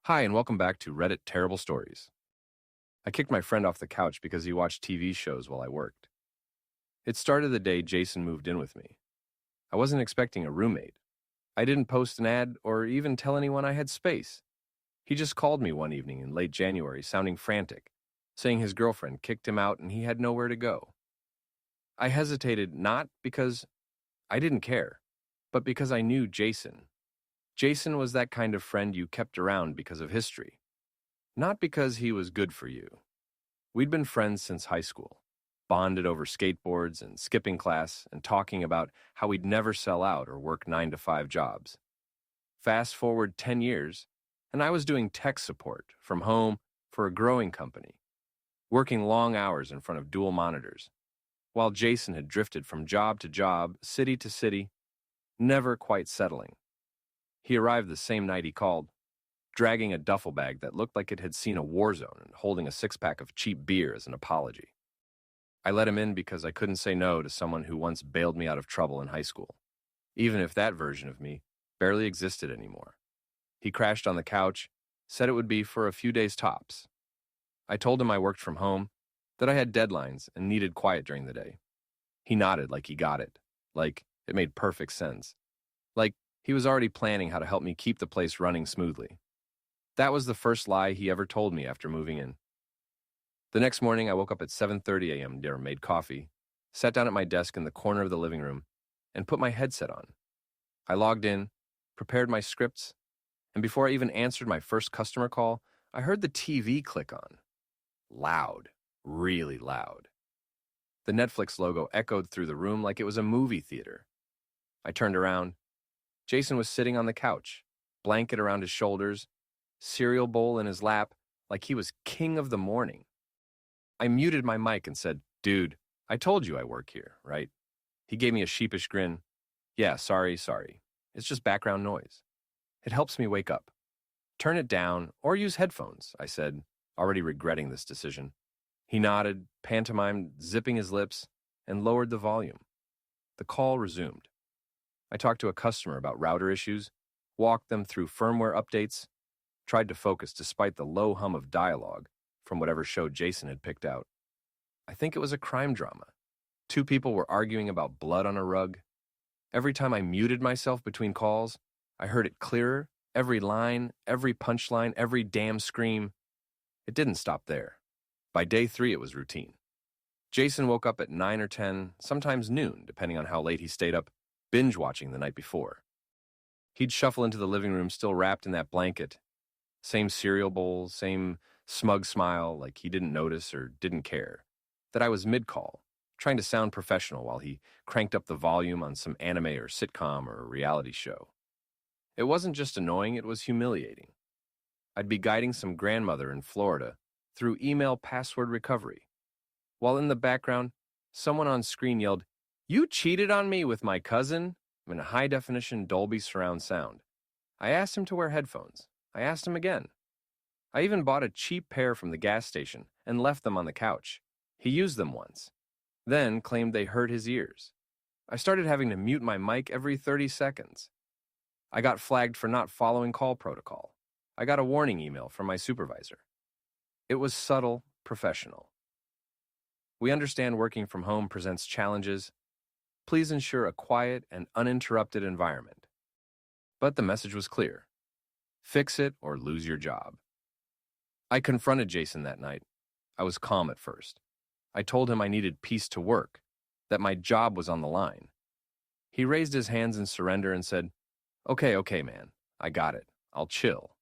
Hi, and welcome back to Reddit Terrible Stories. I kicked my friend off the couch because he watched TV shows while I worked. It started the day Jason moved in with me. I wasn't expecting a roommate. I didn't post an ad or even tell anyone I had space. He just called me one evening in late January, sounding frantic, saying his girlfriend kicked him out and he had nowhere to go. I hesitated not because I didn't care, but because I knew Jason. Jason was that kind of friend you kept around because of history, not because he was good for you. We'd been friends since high school, bonded over skateboards and skipping class and talking about how we'd never sell out or work 9 to 5 jobs. Fast forward 10 years, and I was doing tech support from home for a growing company, working long hours in front of dual monitors, while Jason had drifted from job to job, city to city, never quite settling. He arrived the same night he called, dragging a duffel bag that looked like it had seen a war zone and holding a six-pack of cheap beer as an apology. I let him in because I couldn't say no to someone who once bailed me out of trouble in high school, even if that version of me barely existed anymore. He crashed on the couch, said it would be for a few days tops. I told him I worked from home, that I had deadlines and needed quiet during the day. He nodded like he got it, like it made perfect sense, like he was already planning how to help me keep the place running smoothly. That was the first lie he ever told me after moving in. The next morning, I woke up at 7:30 a.m. Made coffee, sat down at my desk in the corner of the living room, and put my headset on. I logged in, prepared my scripts, and before I even answered my first customer call, I heard the TV click on. Loud, really loud. The Netflix logo echoed through the room like it was a movie theater. I turned around. Jason was sitting on the couch, blanket around his shoulders, cereal bowl in his lap, like he was king of the morning. I muted my mic and said, "Dude, I told you I work here, right?" He gave me a sheepish grin. "Yeah, sorry. It's just background noise. It helps me wake up." "Turn it down or use headphones," I said, already regretting this decision. He nodded, pantomimed, zipping his lips, and lowered the volume. The call resumed. I talked to a customer about router issues, walked them through firmware updates, tried to focus despite the low hum of dialogue from whatever show Jason had picked out. I think it was a crime drama. Two people were arguing about blood on a rug. Every time I muted myself between calls, I heard it clearer, every line, every punchline, every damn scream. It didn't stop there. By day 3, it was routine. Jason woke up at 9 or 10, sometimes noon, depending on how late he stayed up, binge-watching the night before. He'd shuffle into the living room still wrapped in that blanket. Same cereal bowl, same smug smile like he didn't notice or didn't care. That I was mid-call, trying to sound professional while he cranked up the volume on some anime or sitcom or reality show. It wasn't just annoying, it was humiliating. I'd be guiding some grandmother in Florida through email password recovery, while in the background, someone on screen yelled, "You cheated on me with my cousin?" in a high-definition Dolby surround sound. I asked him to wear headphones. I asked him again. I even bought a cheap pair from the gas station and left them on the couch. He used them once, then claimed they hurt his ears. I started having to mute my mic every 30 seconds. I got flagged for not following call protocol. I got a warning email from my supervisor. It was subtle, professional. "We understand working from home presents challenges. Please ensure a quiet and uninterrupted environment." But the message was clear. Fix it or lose your job. I confronted Jason that night. I was calm at first. I told him I needed peace to work, that my job was on the line. He raised his hands in surrender and said, Okay, man, I got it. I'll chill.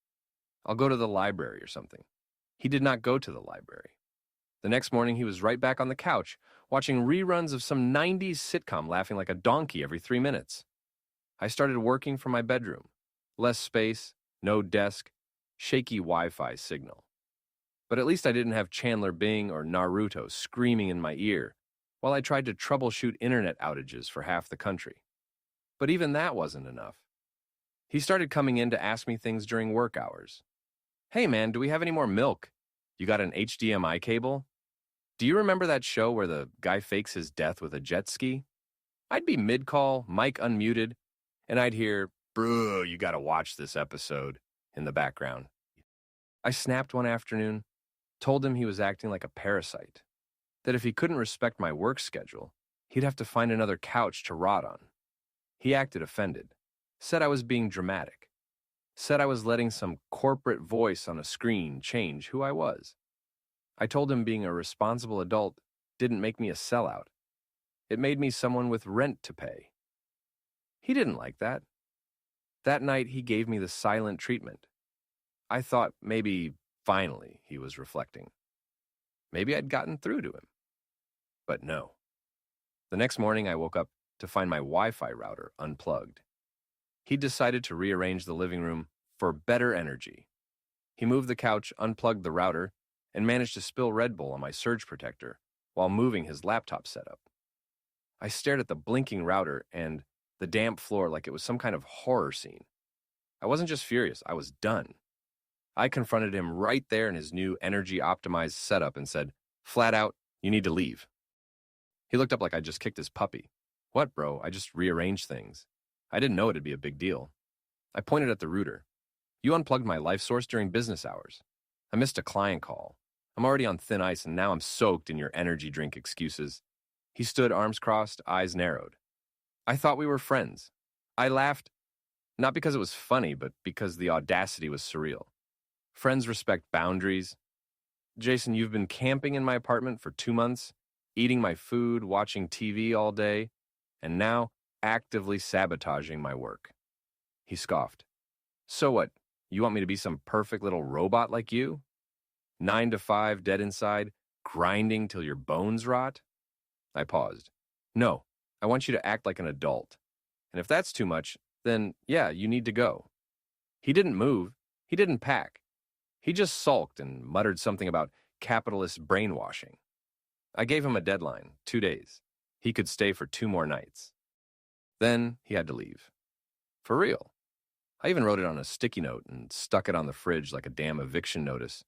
I'll go to the library or something." He did not go to the library. The next morning, he was right back on the couch, watching reruns of some 90s sitcom, laughing like a donkey every 3 minutes. I started working from my bedroom. Less space, no desk, shaky Wi-Fi signal. But at least I didn't have Chandler Bing or Naruto screaming in my ear while I tried to troubleshoot internet outages for half the country. But even that wasn't enough. He started coming in to ask me things during work hours. "Hey man, do we have any more milk? You got an HDMI cable? Do you remember that show where the guy fakes his death with a jet ski?" I'd be mid-call, mic unmuted, and I'd hear, "Bro, you gotta watch this episode," in the background. I snapped one afternoon, told him he was acting like a parasite, that if he couldn't respect my work schedule, he'd have to find another couch to rot on. He acted offended, said I was being dramatic, said I was letting some corporate voice on a screen change who I was. I told him being a responsible adult didn't make me a sellout. It made me someone with rent to pay. He didn't like that. That night, he gave me the silent treatment. I thought maybe, finally, he was reflecting. Maybe I'd gotten through to him. But no. The next morning, I woke up to find my Wi-Fi router unplugged. He decided to rearrange the living room for better energy. He moved the couch, unplugged the router, and managed to spill Red Bull on my surge protector while moving his laptop setup. I stared at the blinking router and the damp floor like it was some kind of horror scene. I wasn't just furious, I was done. I confronted him right there in his new energy-optimized setup and said, flat out, you need to leave. He looked up like I just kicked his puppy. What, bro? I just rearranged things. I didn't know it'd be a big deal. I pointed at the router. You unplugged my life source during business hours. I missed a client call. I'm already on thin ice and now I'm soaked in your energy drink excuses. He stood arms crossed, eyes narrowed. I thought we were friends. I laughed, not because it was funny, but because the audacity was surreal. Friends respect boundaries. Jason, you've been camping in my apartment for 2 months, eating my food, watching TV all day, and now actively sabotaging my work. He scoffed. So what? You want me to be some perfect little robot like you? 9 to 5, dead inside, grinding till your bones rot? I paused. No, I want you to act like an adult. And if that's too much, then yeah, you need to go. He didn't move. He didn't pack. He just sulked and muttered something about capitalist brainwashing. I gave him a deadline, 2 days. He could stay for 2 more nights. Then he had to leave. For real. I even wrote it on a sticky note and stuck it on the fridge like a damn eviction notice.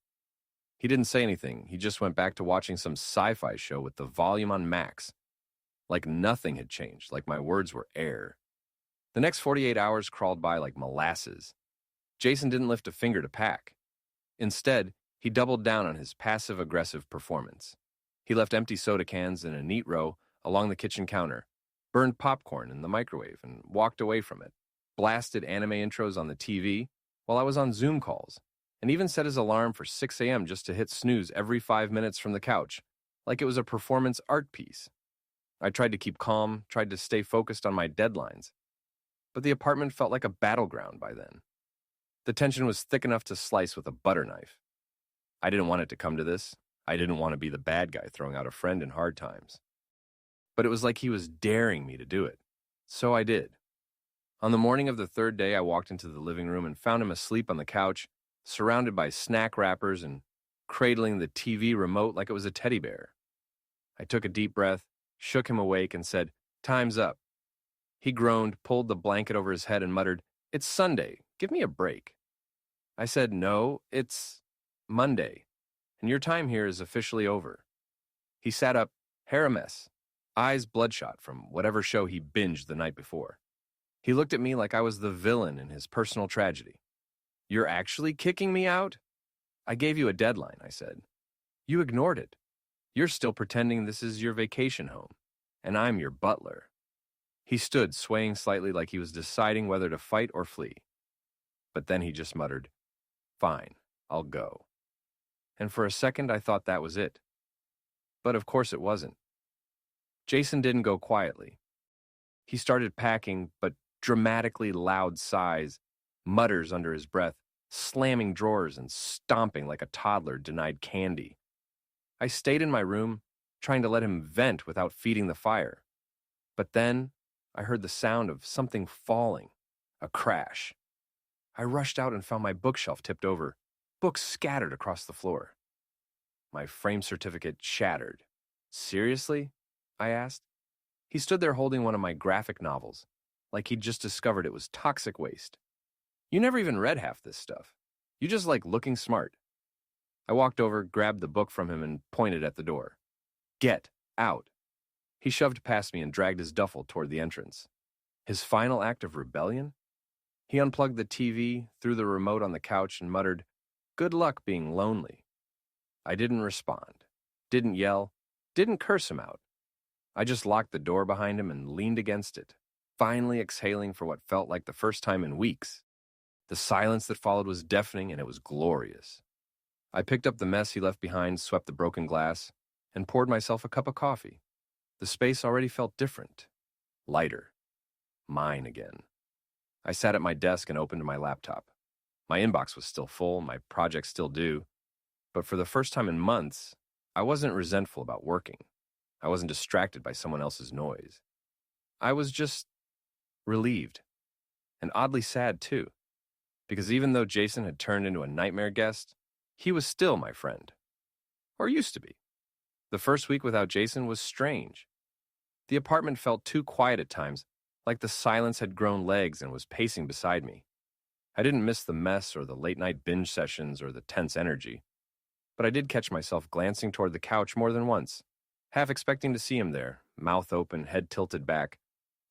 He didn't say anything. He just went back to watching some sci-fi show with the volume on max. Like nothing had changed, like my words were air. The next 48 hours crawled by like molasses. Jason didn't lift a finger to pack. Instead, he doubled down on his passive-aggressive performance. He left empty soda cans in a neat row along the kitchen counter, burned popcorn in the microwave, and walked away from it, blasted anime intros on the TV while I was on Zoom calls, and even set his alarm for 6 a.m. just to hit snooze every 5 minutes from the couch, like it was a performance art piece. I tried to keep calm, tried to stay focused on my deadlines, but the apartment felt like a battleground by then. The tension was thick enough to slice with a butter knife. I didn't want it to come to this. I didn't want to be the bad guy throwing out a friend in hard times. But it was like he was daring me to do it. So I did. On the morning of the 3rd day, I walked into the living room and found him asleep on the couch, surrounded by snack wrappers and cradling the TV remote like it was a teddy bear. I took a deep breath, shook him awake, and said, "Time's up." He groaned, pulled the blanket over his head, and muttered, "It's Sunday. Give me a break." I said, "No, it's Monday, and your time here is officially over." He sat up, hair a mess, eyes bloodshot from whatever show he binged the night before. He looked at me like I was the villain in his personal tragedy. "You're actually kicking me out?" "I gave you a deadline," I said. "You ignored it. You're still pretending this is your vacation home, and I'm your butler." He stood, swaying slightly like he was deciding whether to fight or flee. But then he just muttered, "Fine, I'll go." And for a second, I thought that was it. But of course it wasn't. Jason didn't go quietly. He started packing, but dramatically loud sighs, mutters under his breath, slamming drawers and stomping like a toddler denied candy. I stayed in my room, trying to let him vent without feeding the fire. But then I heard the sound of something falling, a crash. I rushed out and found my bookshelf tipped over, books scattered across the floor. My frame certificate shattered. "Seriously?" I asked. He stood there holding one of my graphic novels, like he'd just discovered it was toxic waste. "You never even read half this stuff. You just like looking smart." I walked over, grabbed the book from him, and pointed at the door. "Get out." He shoved past me and dragged his duffel toward the entrance. His final act of rebellion? He unplugged the TV, threw the remote on the couch, and muttered, Good luck being lonely. I didn't respond, didn't yell, didn't curse him out. I just locked the door behind him and leaned against it, finally exhaling for what felt like the first time in weeks. The silence that followed was deafening and it was glorious. I picked up the mess he left behind, swept the broken glass, and poured myself a cup of coffee. The space already felt different, lighter, mine again. I sat at my desk and opened my laptop. My inbox was still full, my projects still due, but for the first time in months, I wasn't resentful about working. I wasn't distracted by someone else's noise. I was just relieved, and oddly sad too, because even though Jason had turned into a nightmare guest, he was still my friend. Or used to be. The first week without Jason was strange. The apartment felt too quiet at times, like the silence had grown legs and was pacing beside me. I didn't miss the mess or the late-night binge sessions or the tense energy, but I did catch myself glancing toward the couch more than once, half expecting to see him there, mouth open, head tilted back,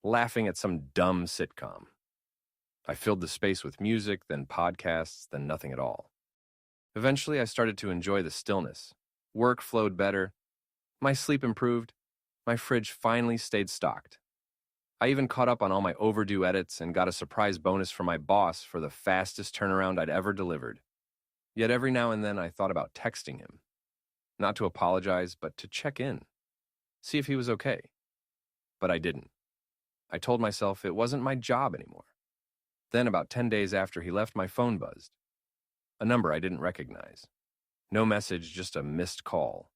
laughing at some dumb sitcom. I filled the space with music, then podcasts, then nothing at all. Eventually, I started to enjoy the stillness. Work flowed better. My sleep improved. My fridge finally stayed stocked. I even caught up on all my overdue edits and got a surprise bonus from my boss for the fastest turnaround I'd ever delivered. Yet every now and then I thought about texting him. Not to apologize, but to check in. See if he was okay. But I didn't. I told myself it wasn't my job anymore. Then about 10 days after he left, my phone buzzed. A number I didn't recognize. No message, just a missed call.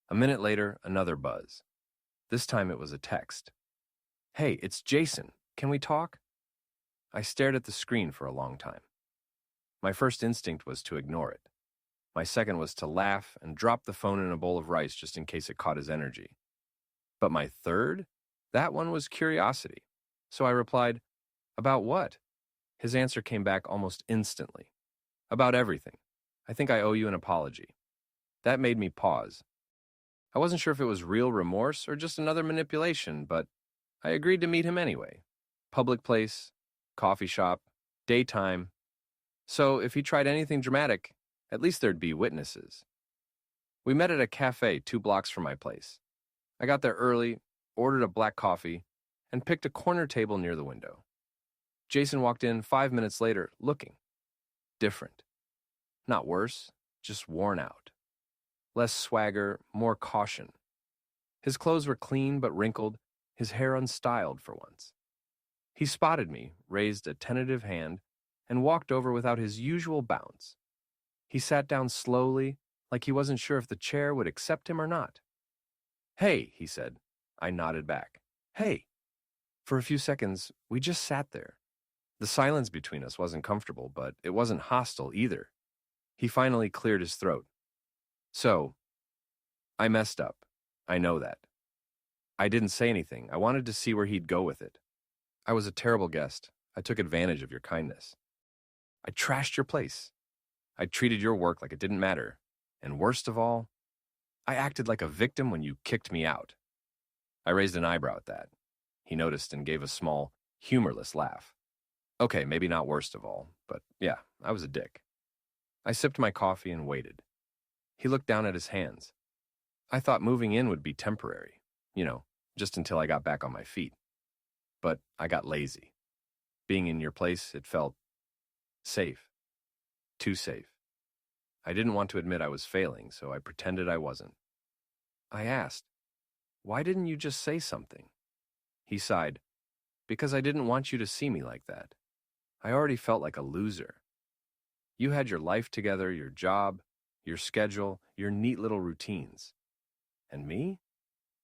A minute later, another buzz. This time it was a text. "Hey, it's Jason. Can we talk?" I stared at the screen for a long time. My first instinct was to ignore it. My second was to laugh and drop the phone in a bowl of rice just in case it caught his energy. But my third? That one was curiosity. So I replied, "About what?" His answer came back almost instantly. "About everything. I think I owe you an apology." That made me pause. I wasn't sure if it was real remorse or just another manipulation, but I agreed to meet him anyway. Public place, coffee shop, daytime. So if he tried anything dramatic, at least there'd be witnesses. We met at a cafe 2 blocks from my place. I got there early, ordered a black coffee, and picked a corner table near the window. Jason walked in 5 minutes later, looking different. Not worse, just worn out. Less swagger, more caution. His clothes were clean but wrinkled, his hair unstyled for once. He spotted me, raised a tentative hand, and walked over without his usual bounce. He sat down slowly, like he wasn't sure if the chair would accept him or not. "Hey," he said. I nodded back. "Hey." For a few seconds, we just sat there. The silence between us wasn't comfortable, but it wasn't hostile either. He finally cleared his throat. "So, I messed up. I know that." I didn't say anything. I wanted to see where he'd go with it. "I was a terrible guest. I took advantage of your kindness. I trashed your place. I treated your work like it didn't matter. And worst of all, I acted like a victim when you kicked me out." I raised an eyebrow at that. He noticed and gave a small, humorless laugh. Okay, maybe not worst of all, but yeah, I was a dick. I sipped my coffee and waited. He looked down at his hands. I thought moving in would be temporary, just until I got back on my feet. But I got lazy. Being in your place, it felt safe. Too safe. I didn't want to admit I was failing, so I pretended I wasn't. I asked, "Why didn't you just say something?" He sighed, "Because I didn't want you to see me like that. I already felt like a loser. You had your life together, your job, your schedule, your neat little routines. And me?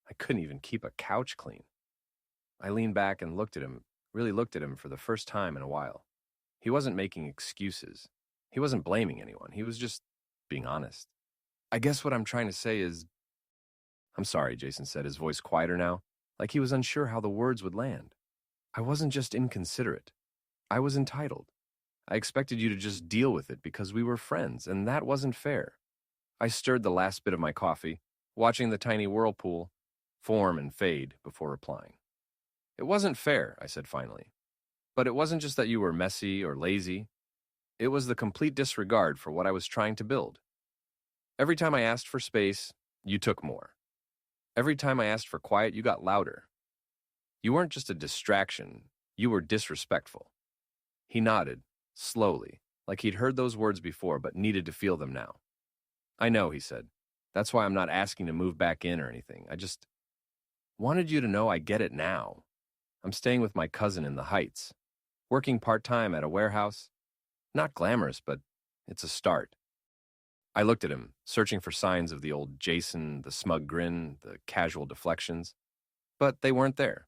I couldn't even keep a couch clean." I leaned back and really looked at him for the first time in a while. He wasn't making excuses. He wasn't blaming anyone. He was just being honest. "I guess what I'm trying to say is..." "I'm sorry," Jason said, his voice quieter now, like he was unsure how the words would land. "I wasn't just inconsiderate. I was entitled. I expected you to just deal with it because we were friends, and that wasn't fair." I stirred the last bit of my coffee, watching the tiny whirlpool form and fade before replying. "It wasn't fair," I said finally. "But it wasn't just that you were messy or lazy. It was the complete disregard for what I was trying to build. Every time I asked for space, you took more. Every time I asked for quiet, you got louder. You weren't just a distraction, you were disrespectful. He nodded, slowly, like he'd heard those words before but needed to feel them now. I know, he said. That's why I'm not asking to move back in or anything. I just wanted you to know I get it now. I'm staying with my cousin in the Heights, working part-time at a warehouse. Not glamorous, but it's a start. I looked at him, searching for signs of the old Jason, the smug grin, the casual deflections. But they weren't there.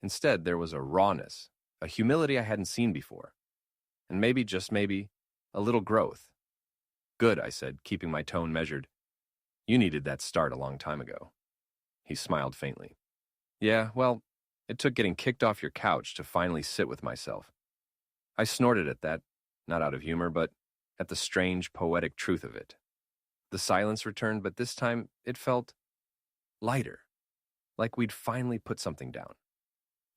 Instead, there was a rawness, a humility I hadn't seen before. And maybe, just maybe, a little growth. Good, I said, keeping my tone measured. You needed that start a long time ago. He smiled faintly. Yeah, well, it took getting kicked off your couch to finally sit with myself. I snorted at that, not out of humor, but at the strange, poetic truth of it. The silence returned, but this time it felt lighter, like we'd finally put something down.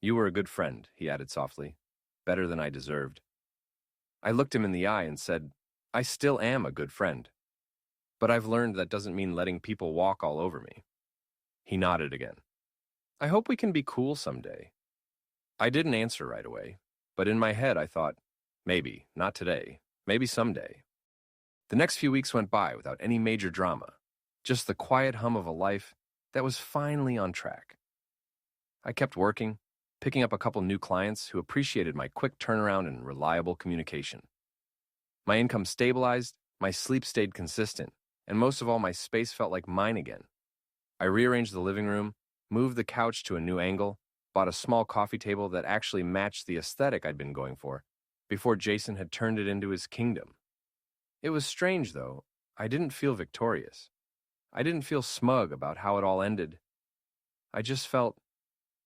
You were a good friend, he added softly, better than I deserved. I looked him in the eye and said, I still am a good friend, but I've learned that doesn't mean letting people walk all over me. He nodded again. I hope we can be cool someday. I didn't answer right away, but in my head I thought, maybe, not today, maybe someday. The next few weeks went by without any major drama, just the quiet hum of a life that was finally on track. I kept working, picking up a couple new clients who appreciated my quick turnaround and reliable communication. My income stabilized, my sleep stayed consistent, and most of all, my space felt like mine again. I rearranged the living room, moved the couch to a new angle, bought a small coffee table that actually matched the aesthetic I'd been going for, before Jason had turned it into his kingdom. It was strange, though. I didn't feel victorious. I didn't feel smug about how it all ended. I just felt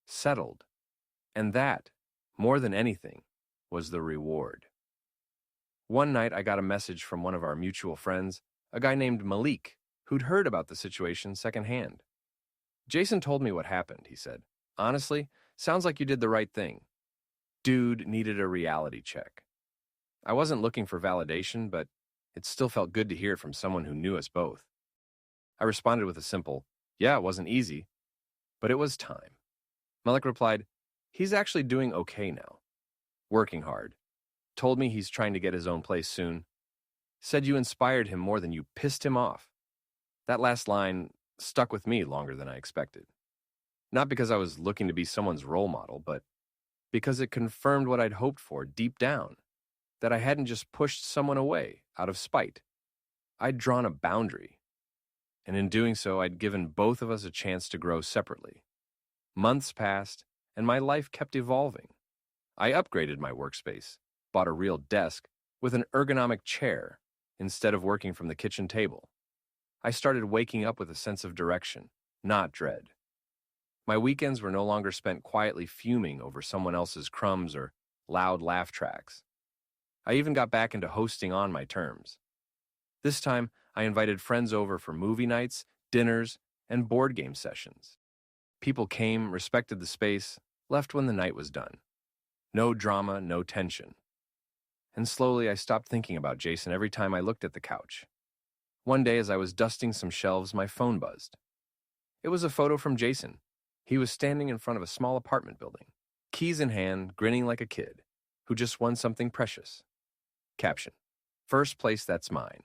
settled. And that, more than anything, was the reward. One night I got a message from one of our mutual friends, a guy named Malik, who'd heard about the situation secondhand. Jason told me what happened, he said. Honestly, sounds like you did the right thing. Dude needed a reality check. I wasn't looking for validation, but it still felt good to hear it from someone who knew us both. I responded with a simple, yeah, it wasn't easy, but it was time. Malik replied, he's actually doing okay now. Working hard. Told me he's trying to get his own place soon. Said you inspired him more than you pissed him off. That last line stuck with me longer than I expected. Not because I was looking to be someone's role model, but because it confirmed what I'd hoped for deep down, that I hadn't just pushed someone away out of spite. I'd drawn a boundary, and in doing so, I'd given both of us a chance to grow separately. Months passed, and my life kept evolving. I upgraded my workspace, bought a real desk with an ergonomic chair instead of working from the kitchen table. I started waking up with a sense of direction, not dread. My weekends were no longer spent quietly fuming over someone else's crumbs or loud laugh tracks. I even got back into hosting on my terms. This time, I invited friends over for movie nights, dinners, and board game sessions. People came, respected the space, left when the night was done. No drama, no tension. And slowly I stopped thinking about Jason every time I looked at the couch. One day as I was dusting some shelves, my phone buzzed. It was a photo from Jason. He was standing in front of a small apartment building, keys in hand, grinning like a kid, who just won something precious. Caption: first place that's mine.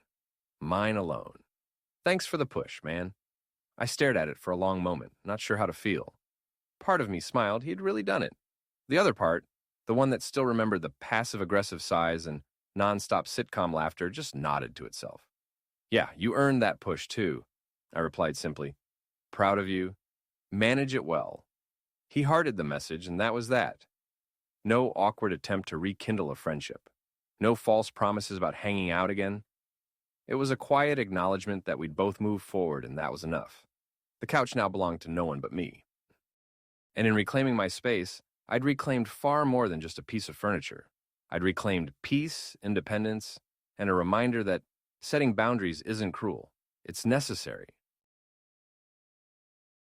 Mine alone. Thanks for the push, man. I stared at it for a long moment, not sure how to feel. Part of me smiled, he'd really done it. The other part, the one that still remembered the passive-aggressive sighs and non-stop sitcom laughter, just nodded to itself. Yeah, you earned that push too, I replied simply. Proud of you. Manage it well. He hearted the message, and that was that. No awkward attempt to rekindle a friendship. No false promises about hanging out again. It was a quiet acknowledgement that we'd both move forward, and that was enough. The couch now belonged to no one but me. And in reclaiming my space, I'd reclaimed far more than just a piece of furniture. I'd reclaimed peace, independence, and a reminder that setting boundaries isn't cruel. It's necessary.